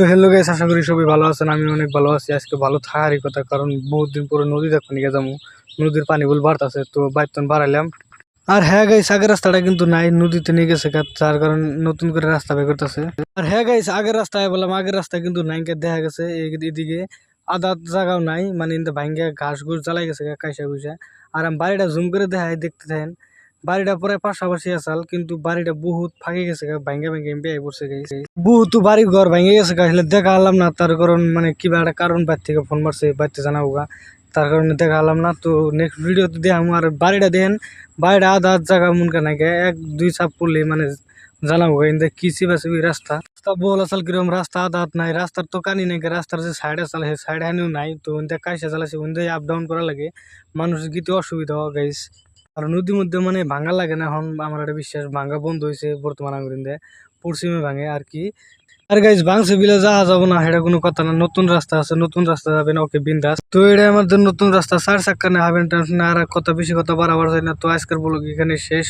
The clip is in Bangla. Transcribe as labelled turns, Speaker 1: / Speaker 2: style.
Speaker 1: তো হ্যালো গাইস, আশা করি সবাই ভালো আছেন। আমি অনেক ভালো আছি। আজকে ভালো থাকারই কথা, কারণ বহুত দিন পরে নদী দেখতে নিয়ে যাবো। নদীর পানি গুলো বাড়তেছে, তো বাইতন বাড়াইলাম। আর হ্যাঁ গাইস, আগের রাস্তাটা কিন্তু নাই, নদীতে নিয়ে গেছে যার কারণ নতুন করে রাস্তা বের করতেছে। আর হ্যাঁ গাইস, আগের রাস্তায় বললাম, আগের রাস্তায় কিন্তু নাই, দেখা গেছে এদিকে আধা জায়গাও নাই, মানে ইন্দা ভাঙ্গা ঘাস ঘুষ জ্বালাই গেছে কাইসা গুইসা। আর আমি বাড়িটা জুম করে দেখাই, দেখতে থাকেন। বাড়িটা পরে পাশাপাশি আসাল, কিন্তু বাড়িটা বহুত ফাঁকে গেছে, ভাঙ্গা ভাঙ্গা বেয়ে পড়ছে গাইস। বহুত বাড়ি ঘর ভেঙে গেছে, আসলে দেখা হলাম না। তার কারণ মানে কিবা একটা কারণ বাইর থেকে ফোন মারছে, বাড়িতে জানাবো গা, তার কারণে দেখা হলাম না। তো নেক্সট ভিডিওতে দেখাম। আর বাড়িটা দেখেন, বাড়িটা আধা জায়গা মুনকা নাই, এক দুই চাপ পড়লে মানে জানাবো গা। ইন্দা কি চিবাচিবি রাস্তা রাস্তা বল আসাল, কিরকম রাস্তা আধা নাই, রাস্তার তো কানি নাই, রাস্তার যে সাইড আসাল সেই সাইড হানিও নাই। তো ইন্দা কাইসা চালাইছে, ইন্দা আপ ডাউন করা লাগে, মানুষের গিতে অসুবিধা হয় গাইস। আর নদীর মধ্যে মানে ভাঙা লাগে না এখন, আমার একটা বিশ্বাস ভাঙা বন্ধ হয়েছে বর্তমান আঙ্গুরিন্দে, পশ্চিমে ভাঙে আর কি। আর গাইজ ভাঙছে বিলে যাওয়া যাবো না, এটা কোনো কথা না। নতুন রাস্তা আছে, নতুন রাস্তা যাবেন, ওকে বিন্দাস। তো এটা আমাদের নতুন রাস্তা, 4 চাক্কা না হবেন টেনশন। আর কথা বেশি কথা বাড়াবার যায় না। তো আজকের ব্লগ এখানে শেষ।